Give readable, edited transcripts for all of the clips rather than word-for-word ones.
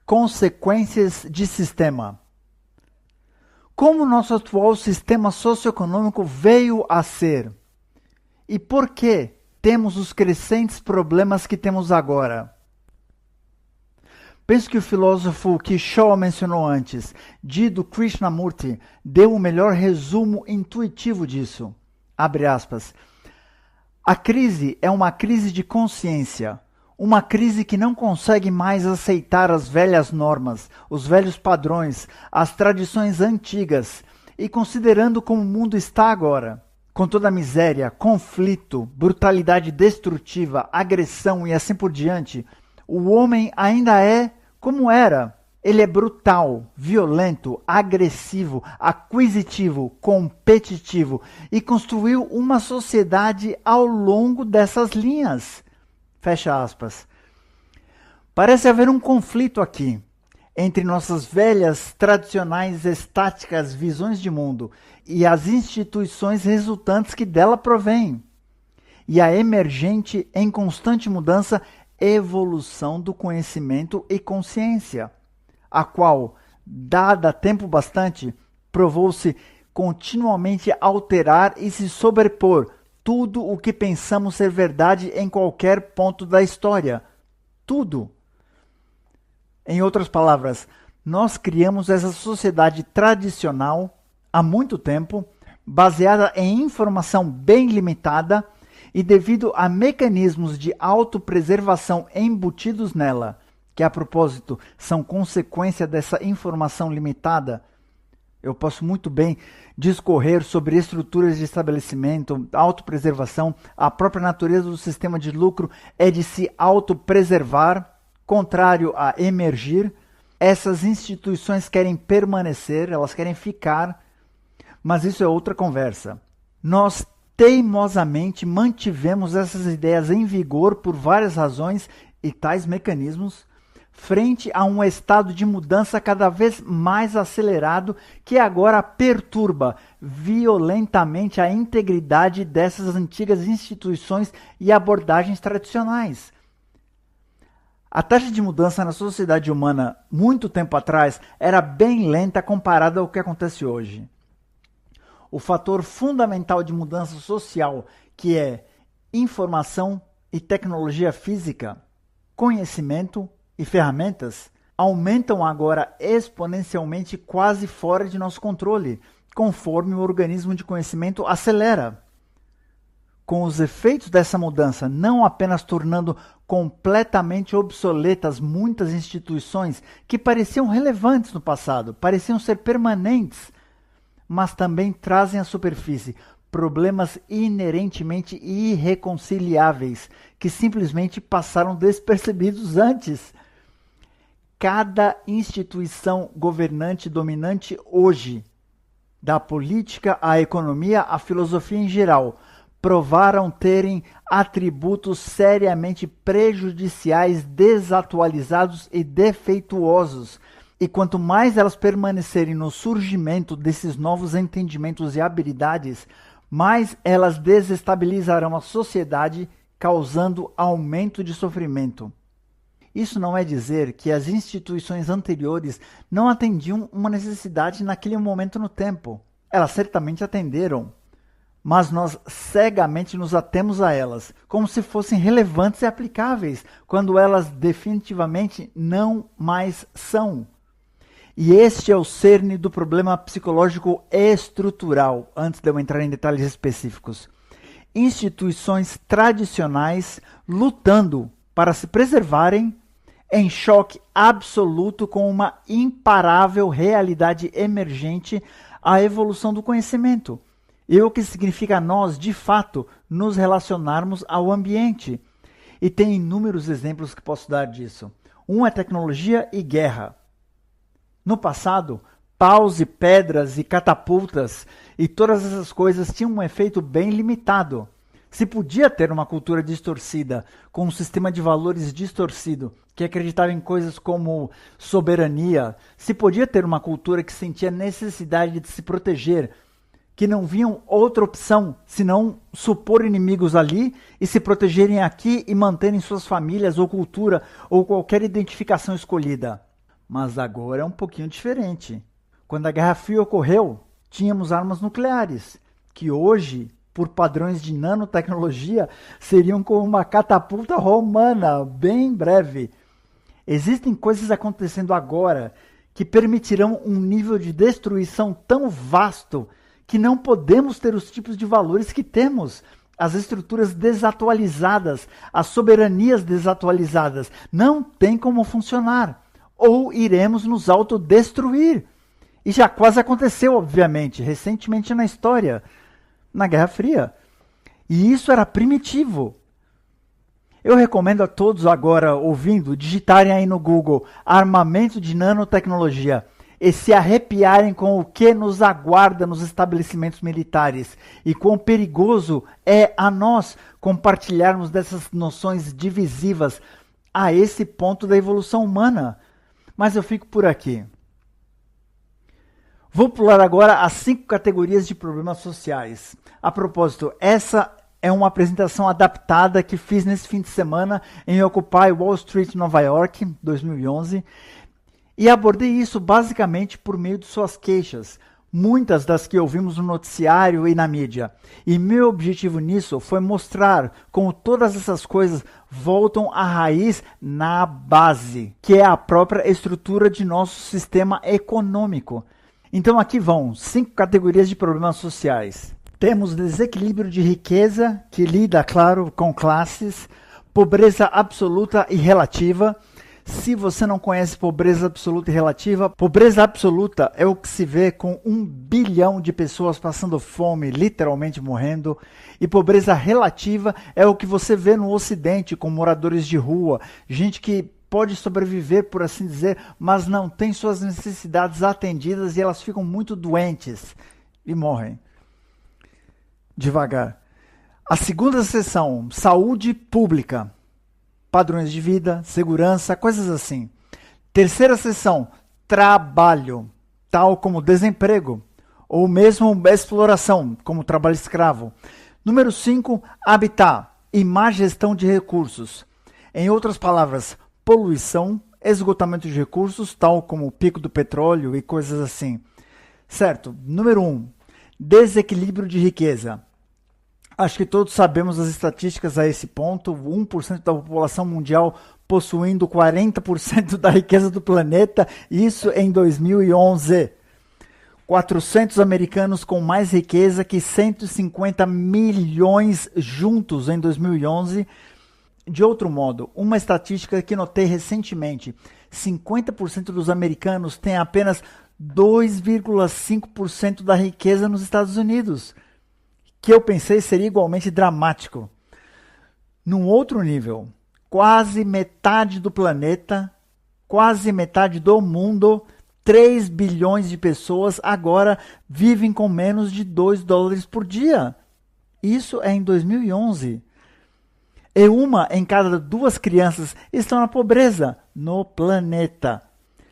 Consequências de sistema. Como nosso atual sistema socioeconômico veio a ser? E por que temos os crescentes problemas que temos agora? Penso que o filósofo que Shaw mencionou antes, Jiddu Krishnamurti, deu o melhor resumo intuitivo disso. Abre aspas. A crise é uma crise de consciência, uma crise que não consegue mais aceitar as velhas normas, os velhos padrões, as tradições antigas, e considerando como o mundo está agora, com toda a miséria, conflito, brutalidade destrutiva, agressão e assim por diante, o homem ainda é como era. Ele é brutal, violento, agressivo, aquisitivo, competitivo e construiu uma sociedade ao longo dessas linhas. Fecha aspas. Parece haver um conflito aqui entre nossas velhas, tradicionais, estáticas visões de mundo e as instituições resultantes que dela provêm, e a emergente, em constante mudança, evolução do conhecimento e consciência, a qual, dada tempo bastante, provou-se continuamente alterar e se sobrepor tudo o que pensamos ser verdade em qualquer ponto da história. Tudo. Em outras palavras, nós criamos essa sociedade tradicional há muito tempo, baseada em informação bem limitada e devido a mecanismos de autopreservação embutidos nela, que a propósito são consequência dessa informação limitada. Eu posso muito bem discorrer sobre estruturas de estabelecimento, autopreservação, a própria natureza do sistema de lucro é de se autopreservar, contrário a emergir. Essas instituições querem permanecer, elas querem ficar, mas isso é outra conversa. Nós teimosamente mantivemos essas ideias em vigor por várias razões e tais mecanismos, frente a um estado de mudança cada vez mais acelerado que agora perturba violentamente a integridade dessas antigas instituições e abordagens tradicionais. A taxa de mudança na sociedade humana, muito tempo atrás, era bem lenta comparada ao que acontece hoje. O fator fundamental de mudança social, que é informação e tecnologia física, conhecimento e ferramentas, aumentam agora exponencialmente quase fora de nosso controle, conforme o organismo de conhecimento acelera. Com os efeitos dessa mudança não apenas tornando completamente obsoletas muitas instituições que pareciam relevantes no passado, pareciam ser permanentes, mas também trazem à superfície problemas inerentemente irreconciliáveis que simplesmente passaram despercebidos antes. Cada instituição governante dominante hoje, da política à economia à filosofia em geral, provaram terem atributos seriamente prejudiciais, desatualizados e defeituosos. E quanto mais elas permanecerem no surgimento desses novos entendimentos e habilidades, mais elas desestabilizarão a sociedade, causando aumento de sofrimento. Isso não é dizer que as instituições anteriores não atendiam uma necessidade naquele momento no tempo. Elas certamente atenderam, mas nós cegamente nos atemos a elas, como se fossem relevantes e aplicáveis, quando elas definitivamente não mais são. E este é o cerne do problema psicológico estrutural, antes de eu entrar em detalhes específicos. Instituições tradicionais lutando para se preservarem em choque absoluto com uma imparável realidade emergente, a evolução do conhecimento. E o que significa nós, de fato, nos relacionarmos ao ambiente. E tem inúmeros exemplos que posso dar disso. Um é tecnologia e guerra. No passado, paus e pedras e catapultas e todas essas coisas tinham um efeito bem limitado. Se podia ter uma cultura distorcida, com um sistema de valores distorcido, que acreditava em coisas como soberania, se podia ter uma cultura que sentia necessidade de se proteger, que não viam outra opção senão supor inimigos ali e se protegerem aqui e manterem suas famílias ou cultura ou qualquer identificação escolhida. Mas agora é um pouquinho diferente. Quando a Guerra Fria ocorreu, tínhamos armas nucleares, que hoje, por padrões de nanotecnologia, seriam como uma catapulta romana, bem breve. Existem coisas acontecendo agora que permitirão um nível de destruição tão vasto que não podemos ter os tipos de valores que temos. As estruturas desatualizadas, as soberanias desatualizadas, não tem como funcionar. Ou iremos nos autodestruir. E já quase aconteceu, obviamente, recentemente na história, na Guerra Fria. E isso era primitivo. Eu recomendo a todos agora, ouvindo, digitarem aí no Google armamento de nanotecnologia e se arrepiarem com o que nos aguarda nos estabelecimentos militares e quão perigoso é a nós compartilharmos dessas noções divisivas a esse ponto da evolução humana. Mas eu fico por aqui. Vou pular agora as 5 categorias de problemas sociais. A propósito, essa é uma apresentação adaptada que fiz nesse fim de semana em Occupy Wall Street, Nova York, 2011, e abordei isso basicamente por meio de suas queixas, muitas das que ouvimos no noticiário e na mídia. E meu objetivo nisso foi mostrar como todas essas coisas voltam à raiz na base, que é a própria estrutura de nosso sistema econômico. Então aqui vão 5 categorias de problemas sociais. Temos desequilíbrio de riqueza, que lida, claro, com classes, pobreza absoluta e relativa. Se você não conhece pobreza absoluta e relativa, pobreza absoluta é o que se vê com 1 bilhão de pessoas passando fome, literalmente morrendo. E pobreza relativa é o que você vê no Ocidente, com moradores de rua, gente que pode sobreviver, por assim dizer, mas não tem suas necessidades atendidas e elas ficam muito doentes e morrem. Devagar. A segunda seção, saúde pública. Padrões de vida, segurança, coisas assim. Terceira seção, trabalho, tal como desemprego, ou mesmo exploração, como trabalho escravo. Número 5, habitat e má gestão de recursos. Em outras palavras, poluição, esgotamento de recursos, tal como o pico do petróleo e coisas assim. Certo. Número 1, desequilíbrio de riqueza. Acho que todos sabemos as estatísticas a esse ponto, 1% da população mundial possuindo 40% da riqueza do planeta, isso em 2011. 400 americanos com mais riqueza que 150 milhões juntos em 2011. De outro modo, uma estatística que notei recentemente, 50% dos americanos têm apenas 2,5% da riqueza nos Estados Unidos, que eu pensei seria igualmente dramático. Num outro nível, quase metade do planeta, quase metade do mundo, 3 bilhões de pessoas agora vivem com menos de $2 por dia. Isso é em 2011. E 1 em cada 2 crianças estão na pobreza no planeta.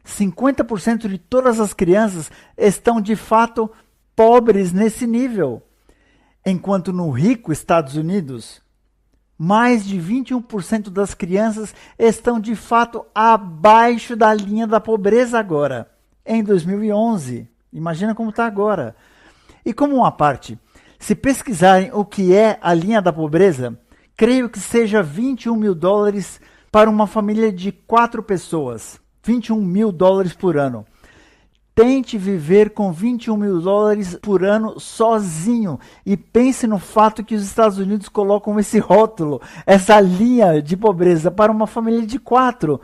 50% de todas as crianças estão de fato pobres nesse nível. Enquanto no rico Estados Unidos, mais de 21% das crianças estão de fato abaixo da linha da pobreza agora, em 2011. Imagina como está agora. E como uma parte, se pesquisarem o que é a linha da pobreza, creio que seja $21 mil para uma família de 4 pessoas. $21 mil por ano. Tente viver com $21 mil por ano sozinho e pense no fato que os Estados Unidos colocam esse rótulo, essa linha de pobreza para uma família de 4.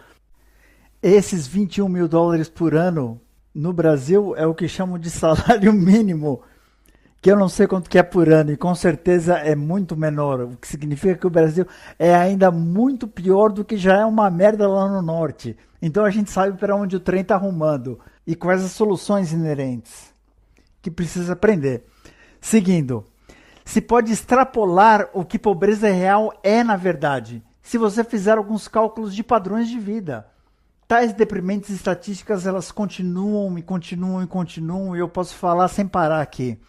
Esses $21 mil por ano no Brasil é o que chamam de salário mínimo, que eu não sei quanto que é por ano e com certeza é muito menor, o que significa que o Brasil é ainda muito pior do que já é uma merda lá no norte. Então a gente sabe para onde o trem está arrumando e quais as soluções inerentes que precisa aprender. Seguindo, se pode extrapolar o que pobreza real é na verdade, se você fizer alguns cálculos de padrões de vida. Tais deprimentes estatísticas, elas continuam e eu posso falar sem parar aqui.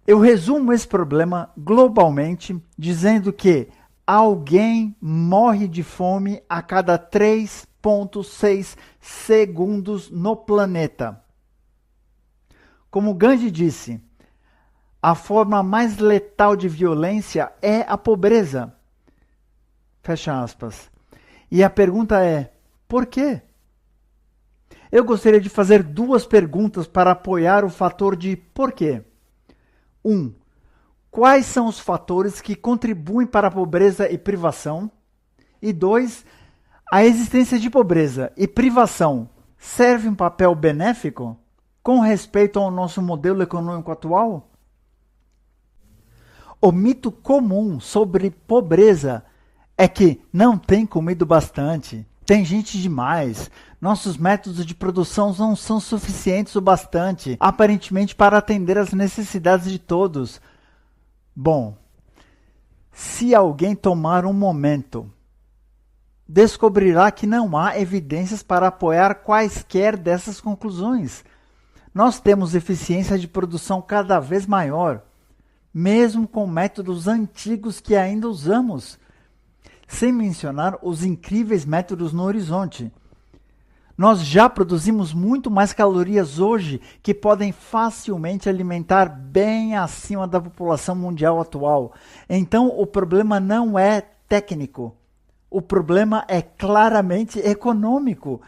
Eu resumo esse problema globalmente dizendo que alguém morre de fome a cada 3,6 segundos no planeta. Como Gandhi disse, a forma mais letal de violência é a pobreza. Fecha aspas. E a pergunta é, por quê? Eu gostaria de fazer 2 perguntas para apoiar o fator de porquê. 1. Quais são os fatores que contribuem para a pobreza e privação? E 2. A existência de pobreza e privação serve um papel benéfico com respeito ao nosso modelo econômico atual? O mito comum sobre pobreza é que não tem comido bastante, tem gente demais, nossos métodos de produção não são suficientes o bastante, aparentemente para atender às necessidades de todos. Bom, se alguém tomar um momento, descobrirá que não há evidências para apoiar quaisquer dessas conclusões. Nós temos eficiência de produção cada vez maior, mesmo com métodos antigos que ainda usamos, sem mencionar os incríveis métodos no horizonte. Nós já produzimos muito mais calorias hoje que podem facilmente alimentar bem acima da população mundial atual. Então, o problema não é técnico. O problema é claramente econômico.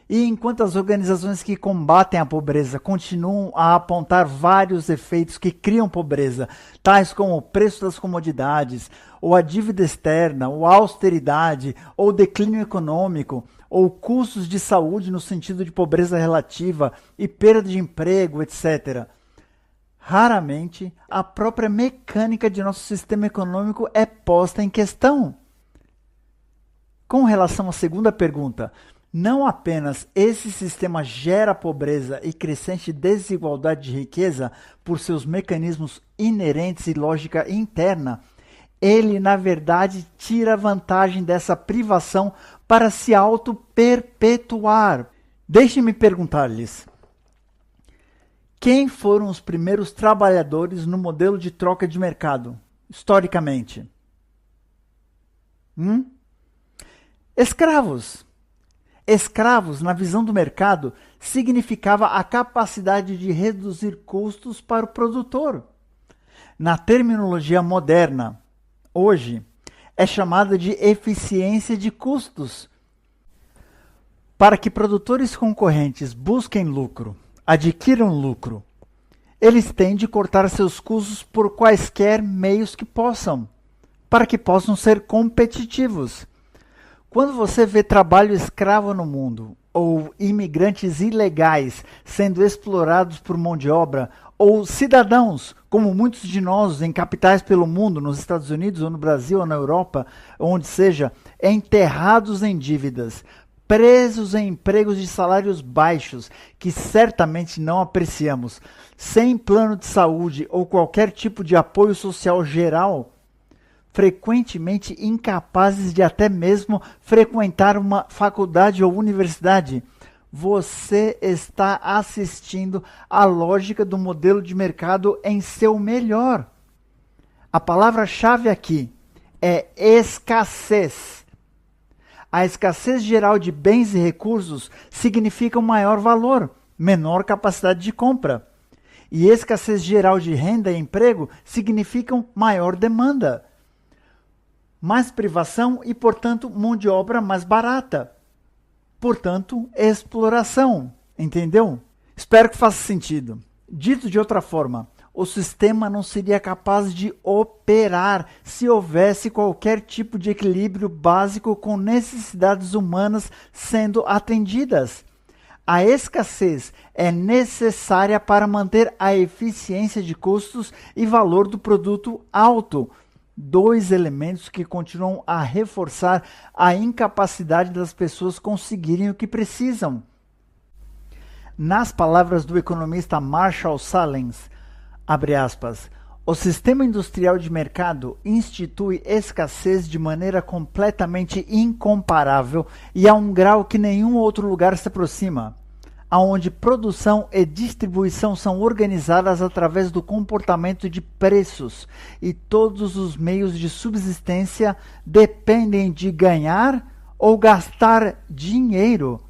E enquanto as organizações que combatem a pobreza continuam a apontar vários efeitos que criam pobreza, tais como o preço das comodidades, ou a dívida externa, ou a austeridade, ou o declínio econômico, ou custos de saúde no sentido de pobreza relativa e perda de emprego, etc. Raramente a própria mecânica de nosso sistema econômico é posta em questão. Com relação à segunda pergunta, não apenas esse sistema gera pobreza e crescente desigualdade de riqueza por seus mecanismos inerentes e lógica interna, ele, na verdade, tira vantagem dessa privação para se auto-perpetuar. Deixem-me perguntar-lhes, quem foram os primeiros trabalhadores no modelo de troca de mercado, historicamente? Escravos. Escravos, na visão do mercado, significava a capacidade de reduzir custos para o produtor. Na terminologia moderna, hoje, é chamada de eficiência de custos. Para que produtores concorrentes busquem lucro, adquiram lucro, eles têm de cortar seus custos por quaisquer meios que possam, para que possam ser competitivos. Quando você vê trabalho escravo no mundo, ou imigrantes ilegais sendo explorados por mão de obra, ou cidadãos, como muitos de nós em capitais pelo mundo, nos Estados Unidos, ou no Brasil, ou na Europa, onde seja, enterrados em dívidas, presos em empregos de salários baixos, que certamente não apreciamos, sem plano de saúde ou qualquer tipo de apoio social geral, frequentemente incapazes de até mesmo frequentar uma faculdade ou universidade, você está assistindo à lógica do modelo de mercado em seu melhor. A palavra-chave aqui é escassez. A escassez geral de bens e recursos significa um maior valor, menor capacidade de compra. E escassez geral de renda e emprego significam maior demanda, mais privação e, portanto, mão de obra mais barata. Portanto, exploração. Entendeu? Espero que faça sentido. Dito de outra forma, o sistema não seria capaz de operar se houvesse qualquer tipo de equilíbrio básico com necessidades humanas sendo atendidas. A escassez é necessária para manter a eficiência de custos e valor do produto alto. 2 elementos que continuam a reforçar a incapacidade das pessoas conseguirem o que precisam. Nas palavras do economista Marshall Sahlins, abre aspas, o sistema industrial de mercado institui escassez de maneira completamente incomparável e a um grau que nenhum outro lugar se aproxima. onde produção e distribuição são organizadas através do comportamento de preços e todos os meios de subsistência dependem de ganhar ou gastar dinheiro.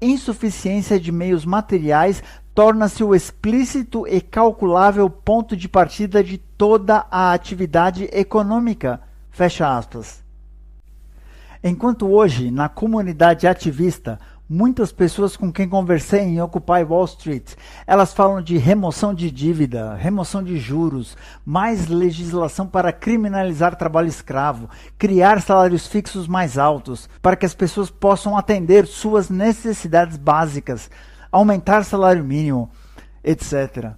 Insuficiência de meios materiais torna-se o explícito e calculável ponto de partida de toda a atividade econômica. Fecha aspas. Enquanto hoje, na comunidade ativista, muitas pessoas com quem conversei em Occupy Wall Street, elas falam de remoção de dívida, remoção de juros, mais legislação para criminalizar trabalho escravo, criar salários fixos mais altos, para que as pessoas possam atender suas necessidades básicas, aumentar salário mínimo, etc.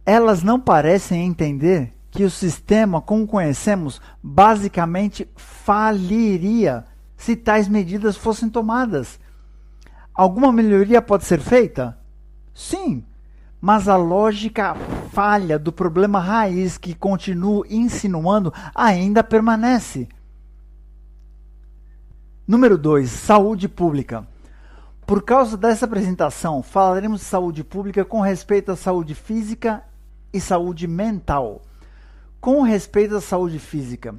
Elas não parecem entender que o sistema, como conhecemos, basicamente faliria se tais medidas fossem tomadas. Alguma melhoria pode ser feita? Sim, mas a lógica falha do problema raiz que continuo insinuando ainda permanece. Número 2. Saúde pública. Por causa dessa apresentação, falaremos de saúde pública com respeito à saúde física e saúde mental. Com respeito à saúde física,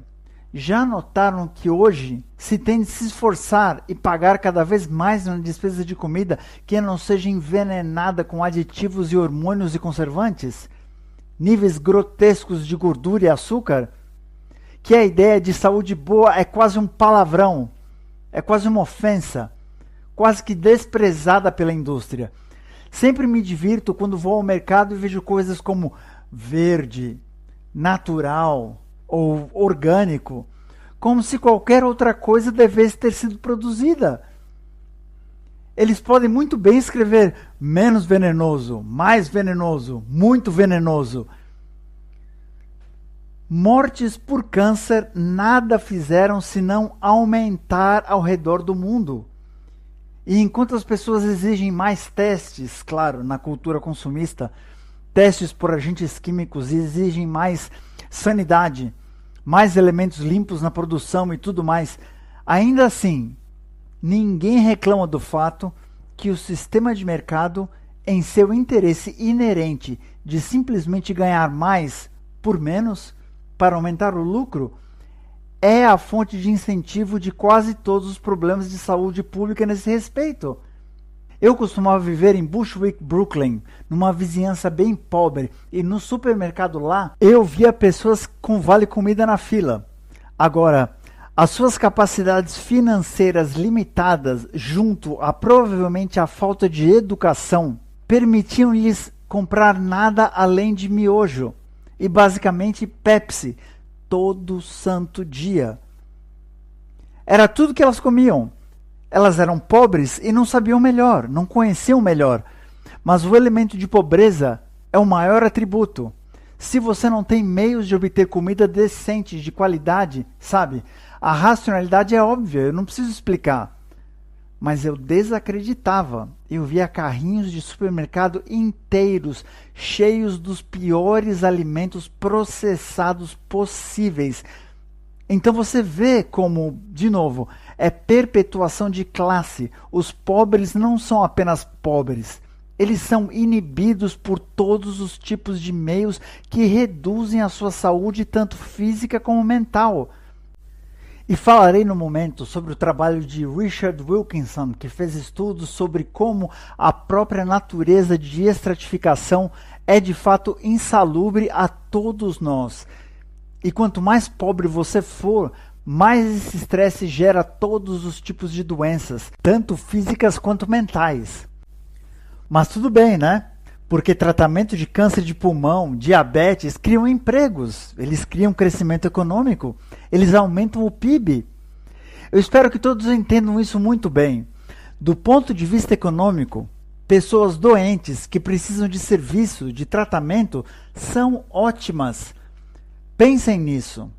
já notaram que hoje se tem de se esforçar e pagar cada vez mais na despesa de comida que não seja envenenada com aditivos e hormônios e conservantes? Níveis grotescos de gordura e açúcar? Que a ideia de saúde boa é quase um palavrão, é quase uma ofensa, quase que desprezada pela indústria. Sempre me divirto quando vou ao mercado e vejo coisas como verde, natural ou orgânico, como se qualquer outra coisa devesse ter sido produzida. Eles podem muito bem escrever menos venenoso, mais venenoso, muito venenoso. Mortes por câncer nada fizeram senão aumentar ao redor do mundo. E enquanto as pessoas exigem mais testes, claro, na cultura consumista, testes por agentes químicos exigem mais sanidade, mais elementos limpos na produção e tudo mais. Ainda assim, ninguém reclama do fato que o sistema de mercado, em seu interesse inerente de simplesmente ganhar mais por menos para aumentar o lucro, é a fonte de incentivo de quase todos os problemas de saúde pública nesse respeito. Eu costumava viver em Bushwick, Brooklyn, numa vizinhança bem pobre, e no supermercado lá eu via pessoas com vale-comida na fila. Agora, as suas capacidades financeiras limitadas, junto a provavelmente a falta de educação, permitiam-lhes comprar nada além de miojo e basicamente Pepsi todo santo dia. Era tudo que elas comiam. Elas eram pobres e não sabiam melhor, não conheciam melhor. Mas o elemento de pobreza é o maior atributo. Se você não tem meios de obter comida decente, de qualidade, sabe? A racionalidade é óbvia, eu não preciso explicar. Mas eu desacreditava. Eu via carrinhos de supermercado inteiros, cheios dos piores alimentos processados possíveis. Então você vê como, de novo, é perpetuação de classe. Os pobres não são apenas pobres. Eles são inibidos por todos os tipos de meios que reduzem a sua saúde, tanto física como mental. E falarei no momento sobre o trabalho de Richard Wilkinson, que fez estudos sobre como a própria natureza de estratificação é de fato insalubre a todos nós. E quanto mais pobre você for, mais esse estresse gera todos os tipos de doenças, tanto físicas quanto mentais. Mas tudo bem, né? Porque tratamento de câncer de pulmão, diabetes, criam empregos, eles criam crescimento econômico, eles aumentam o PIB. Eu espero que todos entendam isso muito bem. Do ponto de vista econômico, pessoas doentes que precisam de serviço, de tratamento, são ótimas. Pensem nisso.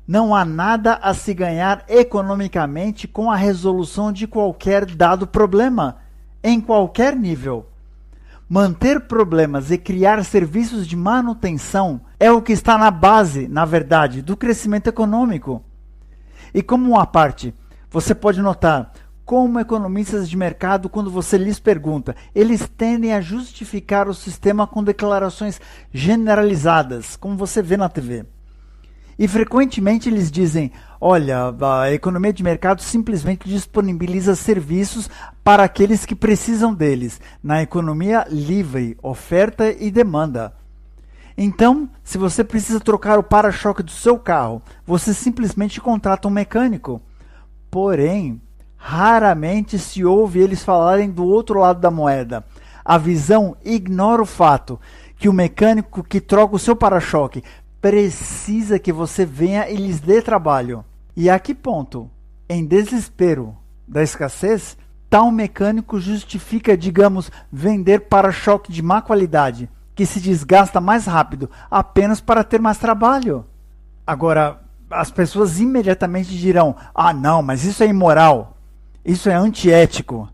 Não há nada a se ganhar economicamente com a resolução de qualquer dado problema, em qualquer nível. Manter problemas e criar serviços de manutenção é o que está na base, na verdade, do crescimento econômico. E como uma parte, você pode notar Como economistas de mercado, quando você lhes pergunta, eles tendem a justificar o sistema com declarações generalizadas, como você vê na TV. E frequentemente eles dizem, olha, a economia de mercado simplesmente disponibiliza serviços para aqueles que precisam deles, na economia livre, oferta e demanda. Então, se você precisa trocar o para-choque do seu carro, você simplesmente contrata um mecânico. Porém, raramente se ouve eles falarem do outro lado da moeda. A visão ignora o fato que o mecânico que troca o seu para-choque precisa que você venha e lhes dê trabalho. E a que ponto, em desespero da escassez, tal mecânico justifica, digamos, vender para-choque de má qualidade, que se desgasta mais rápido, apenas para ter mais trabalho? Agora, as pessoas imediatamente dirão, ah não, mas isso é imoral. Isso é antiético.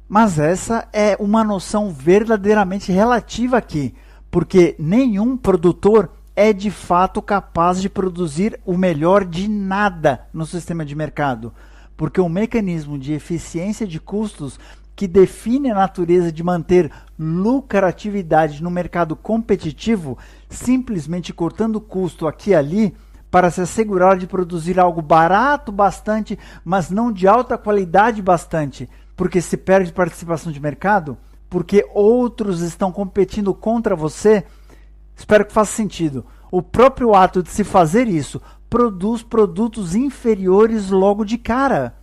Mas essa é uma noção verdadeiramente relativa aqui, porque nenhum produtor é de fato capaz de produzir o melhor de nada no sistema de mercado, porque o mecanismo de eficiência de custos que define a natureza de manter lucratividade no mercado competitivo, simplesmente cortando custo aqui e ali, para se assegurar de produzir algo barato bastante, mas não de alta qualidade bastante, porque se perde participação de mercado, porque outros estão competindo contra você. Espero que faça sentido. O próprio ato de se fazer isso produz produtos inferiores logo de cara.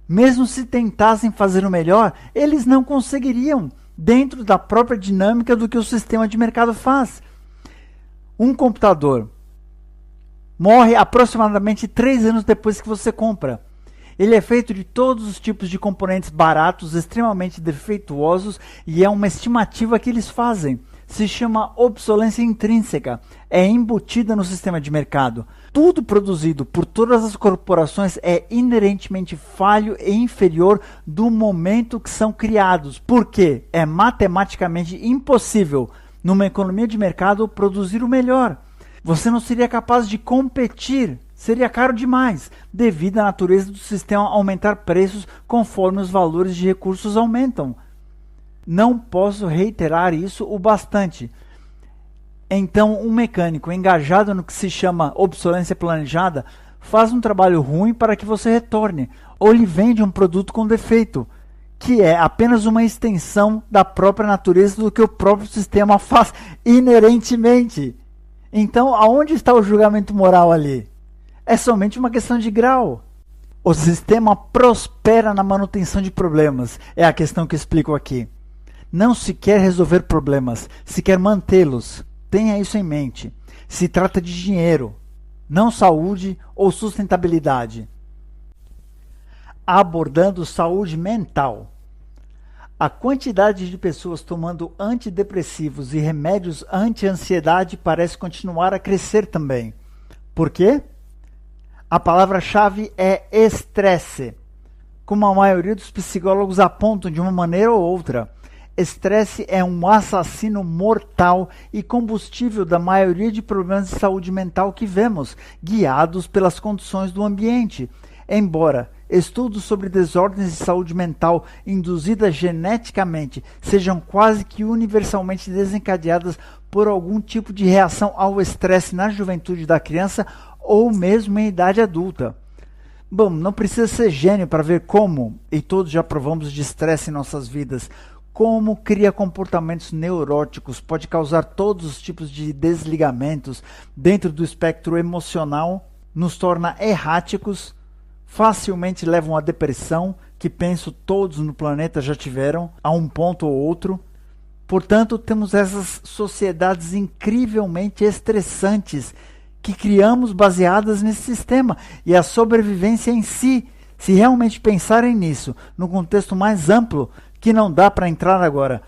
Mesmo se tentassem fazer o melhor, eles não conseguiriam, dentro da própria dinâmica do que o sistema de mercado faz. Um computador morre aproximadamente 3 anos depois que você compra. Ele é feito de todos os tipos de componentes baratos, extremamente defeituosos, e é uma estimativa que eles fazem. Se chama obsolescência intrínseca. É embutida no sistema de mercado. Tudo produzido por todas as corporações é inerentemente falho e inferior do momento que são criados, porque é matematicamente impossível, numa economia de mercado, produzir o melhor. Você não seria capaz de competir, seria caro demais, devido à natureza do sistema aumentar preços conforme os valores de recursos aumentam. Não posso reiterar isso o bastante. Então, um mecânico engajado no que se chama obsolescência planejada faz um trabalho ruim para que você retorne, ou lhe vende um produto com defeito, que é apenas uma extensão da própria natureza do que o próprio sistema faz inerentemente. Então, aonde está o julgamento moral ali? É somente uma questão de grau. O sistema prospera na manutenção de problemas, é a questão que explico aqui. Não se quer resolver problemas, se quer mantê-los. Tenha isso em mente. Se trata de dinheiro, não saúde ou sustentabilidade. Abordando saúde mental. A quantidade de pessoas tomando antidepressivos e remédios anti-ansiedade parece continuar a crescer também. Por quê? A palavra-chave é estresse. Como a maioria dos psicólogos apontam de uma maneira ou outra, estresse é um assassino mortal e combustível da maioria de problemas de saúde mental que vemos, guiados pelas condições do ambiente. Embora estudos sobre desordens de saúde mental induzidas geneticamente sejam quase que universalmente desencadeadas por algum tipo de reação ao estresse na juventude da criança ou mesmo em idade adulta. Bom, não precisa ser gênio para ver como, e todos já provamos de estresse em nossas vidas, como cria comportamentos neuróticos, pode causar todos os tipos de desligamentos dentro do espectro emocional, nos torna erráticos, facilmente levam à depressão, que penso todos no planeta já tiveram, a um ponto ou outro. Portanto, temos essas sociedades incrivelmente estressantes que criamos baseadas nesse sistema, e a sobrevivência em si, se realmente pensarem nisso, no contexto mais amplo, que não dá para entrar agora,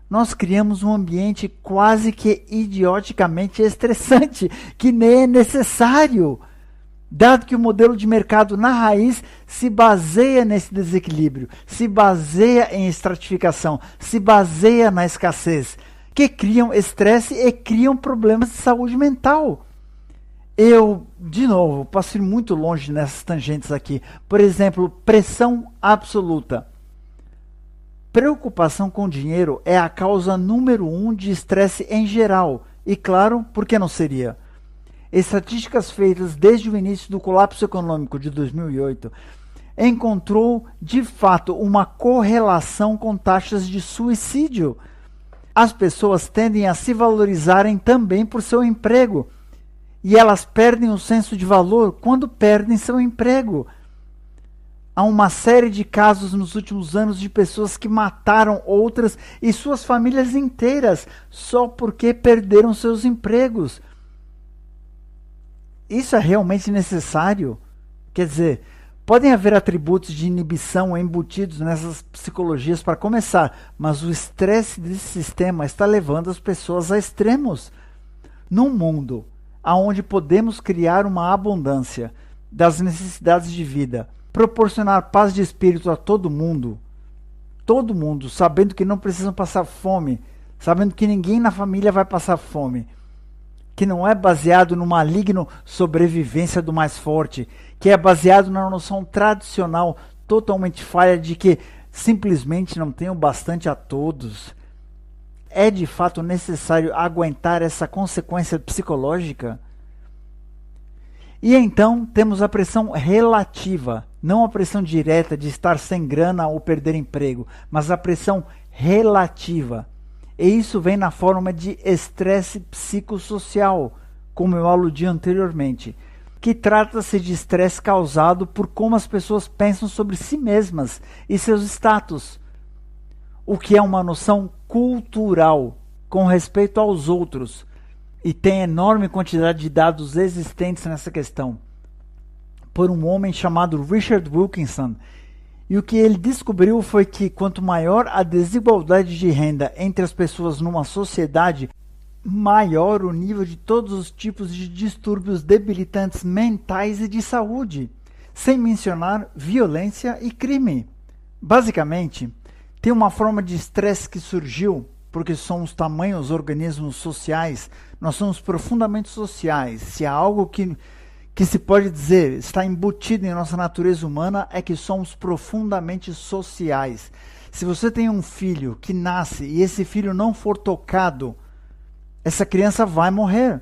nós criamos um ambiente quase que idioticamente estressante, que nem é necessário, dado que o modelo de mercado na raiz se baseia nesse desequilíbrio, se baseia em estratificação, se baseia na escassez, que criam estresse e criam problemas de saúde mental. Eu, de novo, posso ir muito longe nessas tangentes aqui. Por exemplo, pressão absoluta. Preocupação com dinheiro é a causa número 1 de estresse em geral. E claro, por que não seria? Estatísticas feitas desde o início do colapso econômico de 2008 encontrou, de fato, uma correlação com taxas de suicídio. As pessoas tendem a se valorizarem também por seu emprego. E elas perdem o senso de valor quando perdem seu emprego. Há uma série de casos nos últimos anos de pessoas que mataram outras e suas famílias inteiras só porque perderam seus empregos. Isso é realmente necessário? Quer dizer, podem haver atributos de inibição embutidos nessas psicologias para começar, mas o estresse desse sistema está levando as pessoas a extremos. Num mundo onde podemos criar uma abundância das necessidades de vida, proporcionar paz de espírito a todo mundo, sabendo que não precisam passar fome, sabendo que ninguém na família vai passar fome, que não é baseado no maligno sobrevivência do mais forte, que é baseado na noção tradicional totalmente falha de que simplesmente não tem o bastante a todos. É de fato necessário aguentar essa consequência psicológica? E então temos a pressão relativa, não a pressão direta de estar sem grana ou perder emprego, mas a pressão relativa. E isso vem na forma de estresse psicossocial, como eu aludi anteriormente, que trata-se de estresse causado por como as pessoas pensam sobre si mesmas e seus status, o que é uma noção cultural com respeito aos outros, e tem enorme quantidade de dados existentes nessa questão, por um homem chamado Richard Wilkinson. E o que ele descobriu foi que quanto maior a desigualdade de renda entre as pessoas numa sociedade, maior o nível de todos os tipos de distúrbios debilitantes mentais e de saúde, sem mencionar violência e crime. Basicamente, tem uma forma de estresse que surgiu porque somos tamanhos organismos sociais, nós somos profundamente sociais. Se há algo que se pode dizer está embutido em nossa natureza humana, é que somos profundamente sociais. Se você tem um filho que nasce e esse filho não for tocado, essa criança vai morrer.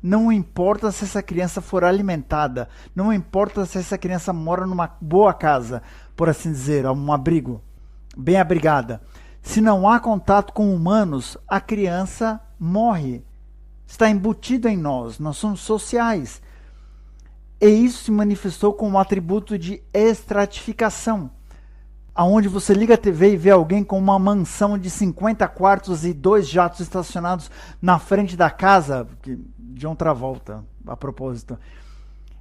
Não importa se essa criança for alimentada, não importa se essa criança mora numa boa casa, por assim dizer, um abrigo, bem abrigada. Se não há contato com humanos, a criança morre. Está embutido em nós, nós somos sociais. E isso se manifestou como um atributo de estratificação, aonde você liga a TV e vê alguém com uma mansão de 50 quartos e 2 jatos estacionados na frente da casa, de outra volta, a propósito.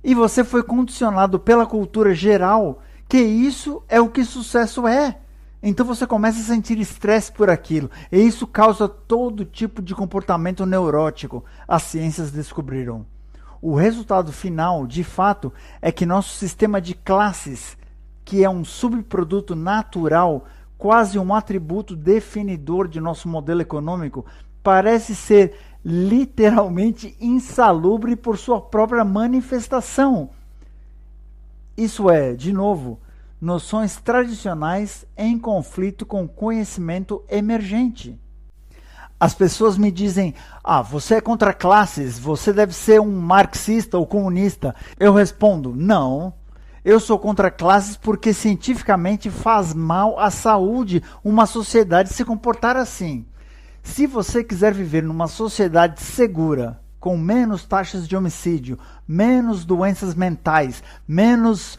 E você foi condicionado pela cultura geral que isso é o que sucesso é. Então você começa a sentir estresse por aquilo, e isso causa todo tipo de comportamento neurótico, as ciências descobriram. O resultado final, de fato, é que nosso sistema de classes, que é um subproduto natural, quase um atributo definidor de nosso modelo econômico, parece ser literalmente insalubre por sua própria manifestação. Isso é, de novo, noções tradicionais em conflito com conhecimento emergente. As pessoas me dizem, você é contra classes, você deve ser um marxista ou comunista. Eu respondo, não, eu sou contra classes porque cientificamente faz mal à saúde uma sociedade se comportar assim. Se você quiser viver numa sociedade segura, com menos taxas de homicídio, menos doenças mentais, menos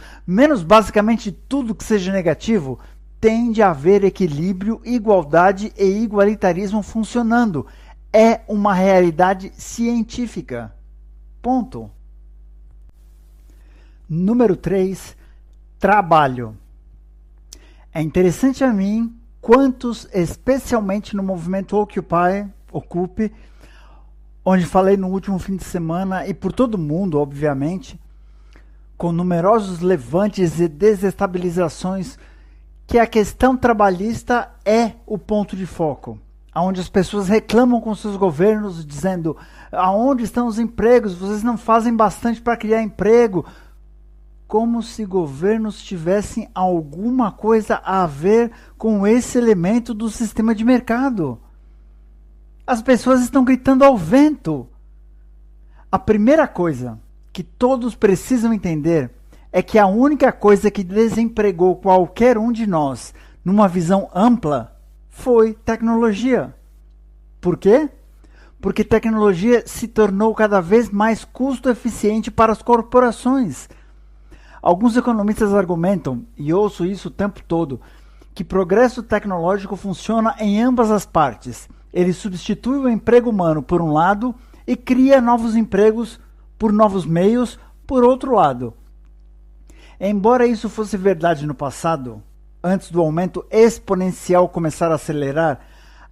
basicamente tudo que seja negativo, tende a haver equilíbrio, igualdade e igualitarismo funcionando. É uma realidade científica. Ponto. Número 3. Trabalho. É interessante a mim quantos, especialmente no movimento Occupy, onde falei no último fim de semana, e por todo mundo, obviamente, com numerosos levantes e desestabilizações, que a questão trabalhista é o ponto de foco. onde as pessoas reclamam com seus governos, dizendo: aonde estão os empregos? Vocês não fazem bastante para criar emprego. Como se governos tivessem alguma coisa a ver com esse elemento do sistema de mercado. As pessoas estão gritando ao vento. A primeira coisa que todos precisam entender é que a única coisa que desempregou qualquer um de nós, numa visão ampla, foi tecnologia. Por quê? Porque tecnologia se tornou cada vez mais custo eficiente para as corporações. Alguns economistas argumentam, e ouço isso o tempo todo, que progresso tecnológico funciona em ambas as partes. Ele substitui o emprego humano por um lado e cria novos empregos por novos meios por outro lado. Embora isso fosse verdade no passado, antes do aumento exponencial começar a acelerar,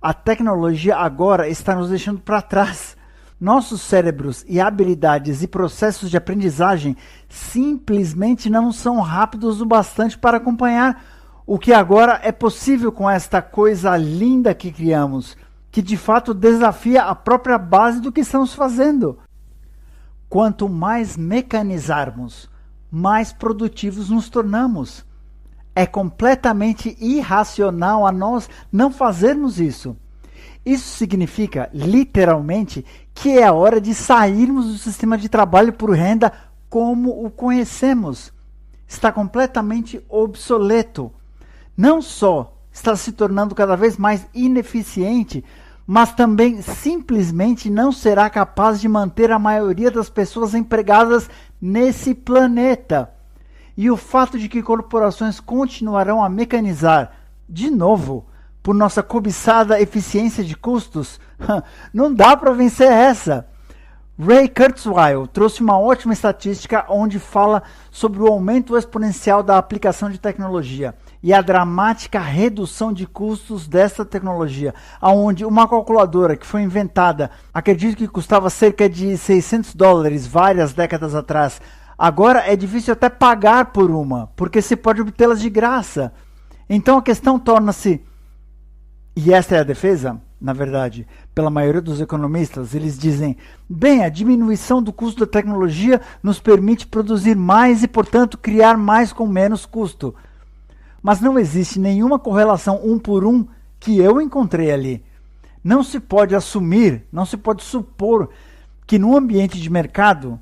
a tecnologia agora está nos deixando para trás. Nossos cérebros e habilidades e processos de aprendizagem simplesmente não são rápidos o bastante para acompanhar o que agora é possível com esta coisa linda que criamos, que de fato desafia a própria base do que estamos fazendo. Quanto mais mecanizarmos, mais produtivos nos tornamos. É completamente irracional a nós não fazermos isso. Isso significa, literalmente, que é a hora de sairmos do sistema de trabalho por renda como o conhecemos. Está completamente obsoleto. Não só está se tornando cada vez mais ineficiente, mas também simplesmente não será capaz de manter a maioria das pessoas empregadas nesse planeta. E o fato de que corporações continuarão a mecanizar, de novo, por nossa cobiçada eficiência de custos, não dá para vencer essa. Ray Kurzweil trouxe uma ótima estatística onde fala sobre o aumento exponencial da aplicação de tecnologia e a dramática redução de custos dessa tecnologia, onde uma calculadora que foi inventada, acredito que custava cerca de $600 várias décadas atrás, agora é difícil até pagar por uma, porque se pode obtê-las de graça. Então a questão torna-se, e esta é a defesa, na verdade, pela maioria dos economistas, eles dizem: bem, a diminuição do custo da tecnologia nos permite produzir mais e, portanto, criar mais com menos custo. Mas não existe nenhuma correlação um por um que eu encontrei ali. Não se pode assumir, não se pode supor que num ambiente de mercado,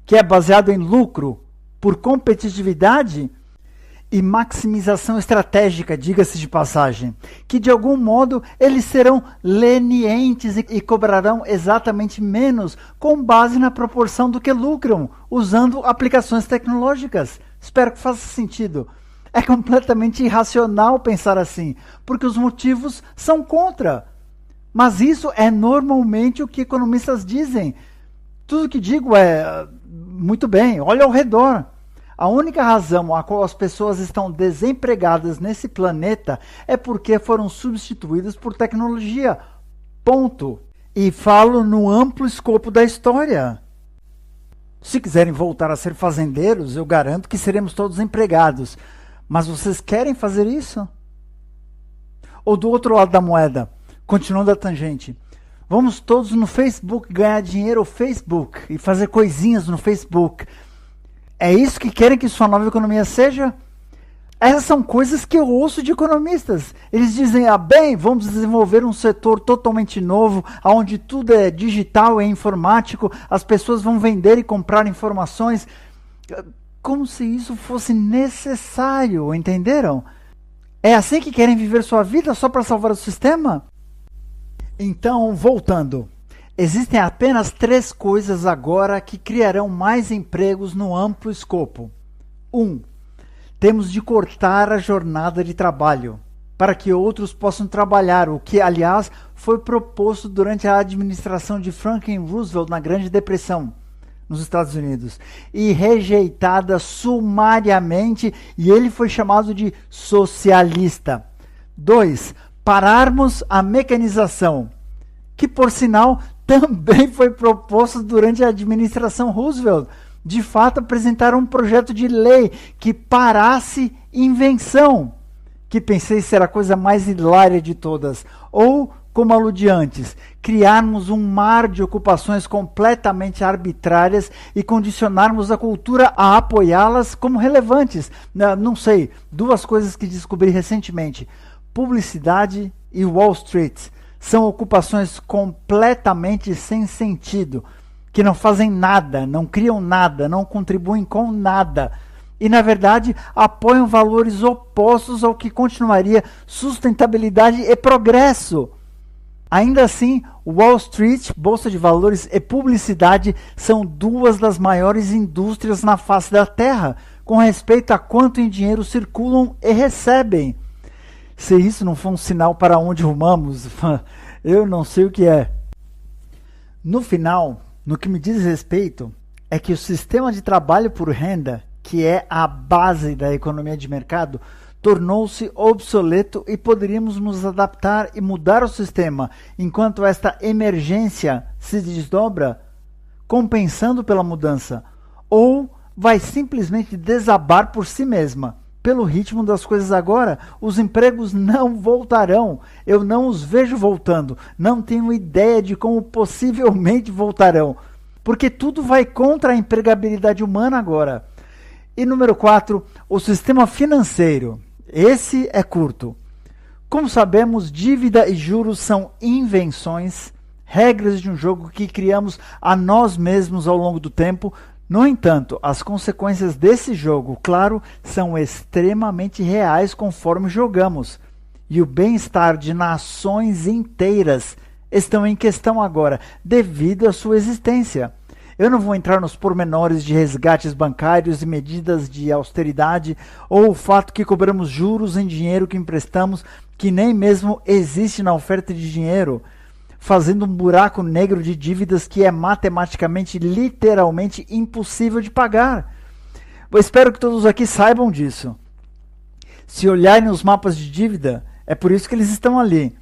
que é baseado em lucro, por competitividade e maximização estratégica, diga-se de passagem, que de algum modo eles serão lenientes e cobrarão exatamente menos com base na proporção do que lucram, usando aplicações tecnológicas. Espero que faça sentido. É completamente irracional pensar assim, porque os motivos são contra. Mas isso é normalmente o que economistas dizem. Tudo que digo é: muito bem, olha ao redor. A única razão a qual as pessoas estão desempregadas nesse planeta é porque foram substituídas por tecnologia. Ponto. E falo no amplo escopo da história. Se quiserem voltar a ser fazendeiros, eu garanto que seremos todos empregados. Mas vocês querem fazer isso? Ou do outro lado da moeda, continuando a tangente, vamos todos no Facebook ganhar dinheiro ao Facebook e fazer coisinhas no Facebook. É isso que querem que sua nova economia seja? Essas são coisas que eu ouço de economistas. Eles dizem: bem, vamos desenvolver um setor totalmente novo, onde tudo é digital e informático, as pessoas vão vender e comprar informações. Como se isso fosse necessário, entenderam? É assim que querem viver sua vida só para salvar o sistema? Então, voltando. Existem apenas 3 coisas agora que criarão mais empregos no amplo escopo. 1. Temos de cortar a jornada de trabalho, para que outros possam trabalhar, o que, aliás, foi proposto durante a administração de Franklin Roosevelt na Grande Depressão, nos Estados Unidos, e rejeitada sumariamente, e ele foi chamado de socialista. 2. Pararmos a mecanização, que, por sinal, também foi proposto durante a administração Roosevelt. De fato, apresentaram um projeto de lei que parasse invenção, que pensei ser a coisa mais hilária de todas, ou como aludi antes, criarmos um mar de ocupações completamente arbitrárias e condicionarmos a cultura a apoiá-las como relevantes. Não sei, duas coisas que descobri recentemente. Publicidade e Wall Street são ocupações completamente sem sentido, que não fazem nada, não criam nada, não contribuem com nada. E, na verdade, apoiam valores opostos ao que continuaria sustentabilidade e progresso. Ainda assim, Wall Street, Bolsa de Valores e publicidade são duas das maiores indústrias na face da Terra, com respeito a quanto em dinheiro circulam e recebem. Se isso não for um sinal para onde rumamos, eu não sei o que é. No final, no que me diz respeito, é que o sistema de trabalho por renda, que é a base da economia de mercado, tornou-se obsoleto e poderíamos nos adaptar e mudar o sistema enquanto esta emergência se desdobra, compensando pela mudança, ou vai simplesmente desabar por si mesma. Pelo ritmo das coisas agora, os empregos não voltarão. Eu não os vejo voltando. Não tenho ideia de como possivelmente voltarão. Porque tudo vai contra a empregabilidade humana agora. E número 4, o sistema financeiro. Esse é curto. Como sabemos, dívida e juros são invenções, regras de um jogo que criamos a nós mesmos ao longo do tempo. No entanto, as consequências desse jogo, claro, são extremamente reais conforme jogamos. E o bem-estar de nações inteiras estão em questão agora, devido à sua existência. Eu não vou entrar nos pormenores de resgates bancários e medidas de austeridade, ou o fato que cobramos juros em dinheiro que emprestamos, que nem mesmo existe na oferta de dinheiro, fazendo um buraco negro de dívidas que é matematicamente, literalmente impossível de pagar. Eu espero que todos aqui saibam disso. Se olharem os mapas de dívida, é por isso que eles estão ali.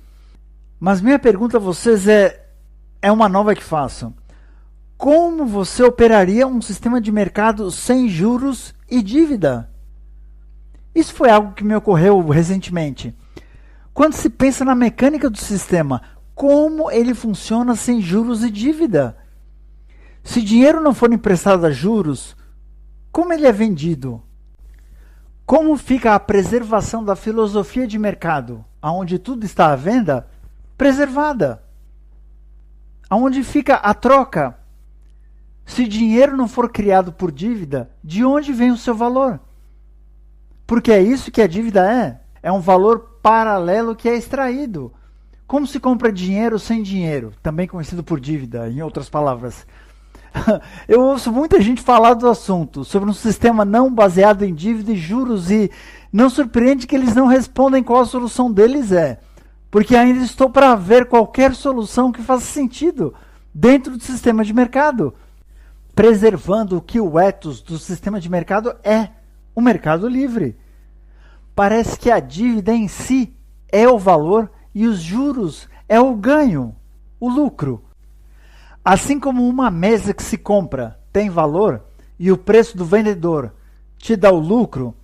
Mas minha pergunta a vocês é uma nova que faço. Como você operaria um sistema de mercado sem juros e dívida? Isso foi algo que me ocorreu recentemente. Quando se pensa na mecânica do sistema, como ele funciona sem juros e dívida? Se dinheiro não for emprestado a juros, como ele é vendido? Como fica a preservação da filosofia de mercado, onde tudo está à venda, preservada? Aonde fica a troca? Se dinheiro não for criado por dívida, de onde vem o seu valor? Porque é isso que a dívida é. É um valor paralelo que é extraído. Como se compra dinheiro sem dinheiro? Também conhecido por dívida, em outras palavras. Eu ouço muita gente falar do assunto, sobre um sistema não baseado em dívida e juros, e não surpreende que eles não respondem qual a solução deles é. Porque ainda estou para ver qualquer solução que faça sentido dentro do sistema de mercado, preservando o que o ethos do sistema de mercado é, o mercado livre. Parece que a dívida em si é o valor e os juros é o ganho, o lucro. Assim como uma mesa que se compra tem valor e o preço do vendedor te dá o lucro,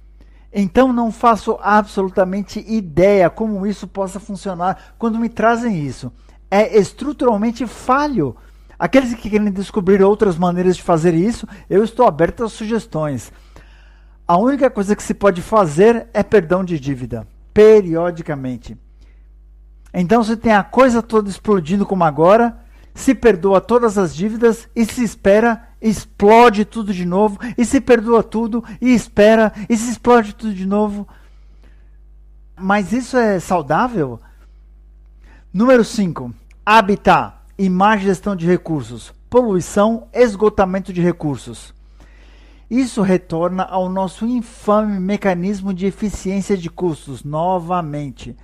então não faço absolutamente ideia como isso possa funcionar quando me trazem isso. É estruturalmente falho. Aqueles que querem descobrir outras maneiras de fazer isso, eu estou aberto a sugestões. A única coisa que se pode fazer é perdão de dívida, periodicamente. Então, se tem a coisa toda explodindo como agora, se perdoa todas as dívidas e se espera, explode tudo de novo, e se perdoa tudo e espera, e se explode tudo de novo. Mas isso é saudável? Número 5. Habitat e má gestão de recursos, poluição, esgotamento de recursos. Isso retorna ao nosso infame mecanismo de eficiência de custos, novamente.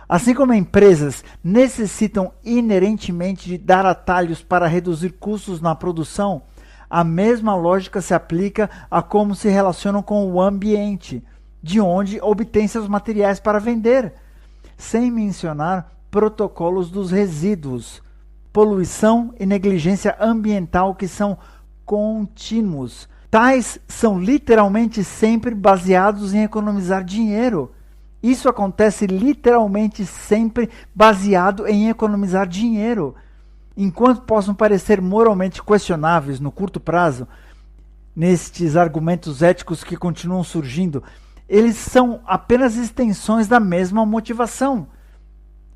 Assim como empresas necessitam inerentemente de dar atalhos para reduzir custos na produção, a mesma lógica se aplica a como se relacionam com o ambiente, de onde obtêm seus materiais para vender, sem mencionar protocolos dos resíduos, poluição e negligência ambiental que são contínuos. Tais são literalmente sempre baseados em economizar dinheiro. Isso acontece literalmente sempre baseado em economizar dinheiro. Enquanto possam parecer moralmente questionáveis no curto prazo, nestes argumentos éticos que continuam surgindo, eles são apenas extensões da mesma motivação.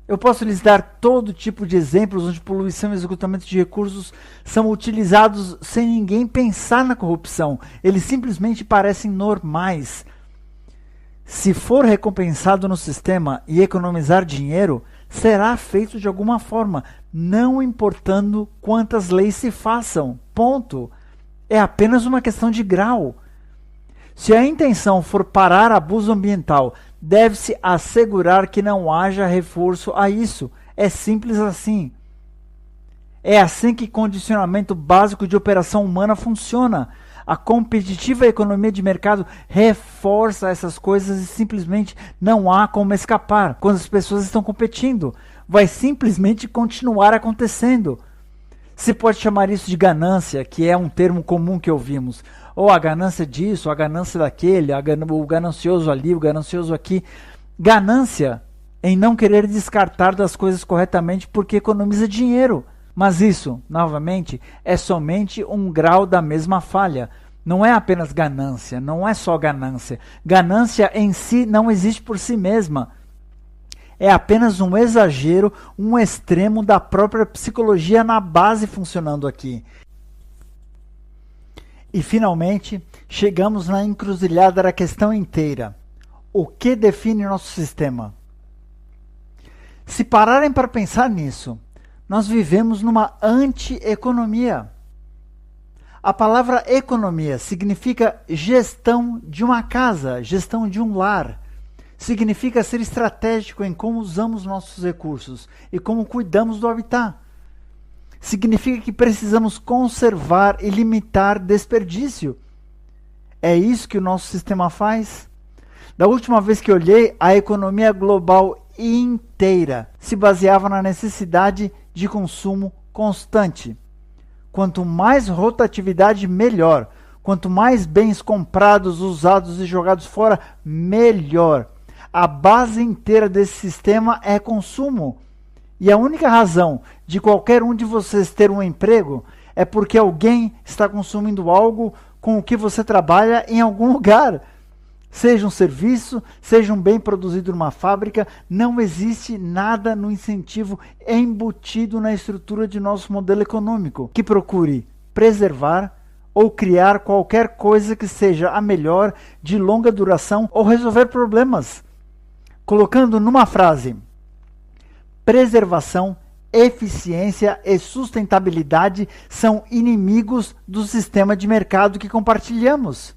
Eu posso lhes dar todo tipo de exemplos onde poluição e esgotamento de recursos são utilizados sem ninguém pensar na corrupção. Eles simplesmente parecem normais. Se for recompensado no sistema e economizar dinheiro, será feito de alguma forma, não importando quantas leis se façam. Ponto. É apenas uma questão de grau. Se a intenção for parar abuso ambiental, deve-se assegurar que não haja reforço a isso. É simples assim. É assim que condicionamento básico de operação humana funciona. A competitiva economia de mercado reforça essas coisas e simplesmente não há como escapar. Quando as pessoas estão competindo, vai simplesmente continuar acontecendo. Se pode chamar isso de ganância, que é um termo comum que ouvimos. Ou a ganância disso, a ganância daquele, o ganancioso ali, o ganancioso aqui. Ganância em não querer descartar das coisas corretamente porque economiza dinheiro. Mas isso, novamente, é somente um grau da mesma falha. Não é apenas ganância, não é só ganância. Ganância em si não existe por si mesma. É apenas um exagero, um extremo da própria psicologia na base funcionando aqui. E, finalmente, chegamos na encruzilhada da questão inteira. O que define nosso sistema? Se pararem para pensar nisso, nós vivemos numa anti-economia. A palavra economia significa gestão de uma casa, gestão de um lar. Significa ser estratégico em como usamos nossos recursos e como cuidamos do habitat. Significa que precisamos conservar e limitar desperdício. É isso que o nosso sistema faz? Da última vez que olhei, a economia global inteira se baseava na necessidade de consumo constante. Quanto mais rotatividade, melhor. Quanto mais bens comprados, usados e jogados fora, melhor. A base inteira desse sistema é consumo. E a única razão de qualquer um de vocês ter um emprego é porque alguém está consumindo algo com o que você trabalha em algum lugar. Seja um serviço, seja um bem produzido numa fábrica, não existe nada no incentivo embutido na estrutura de nosso modelo econômico que procure preservar ou criar qualquer coisa que seja a melhor, de longa duração ou resolver problemas. Colocando numa frase: preservação, eficiência e sustentabilidade são inimigos do sistema de mercado que compartilhamos.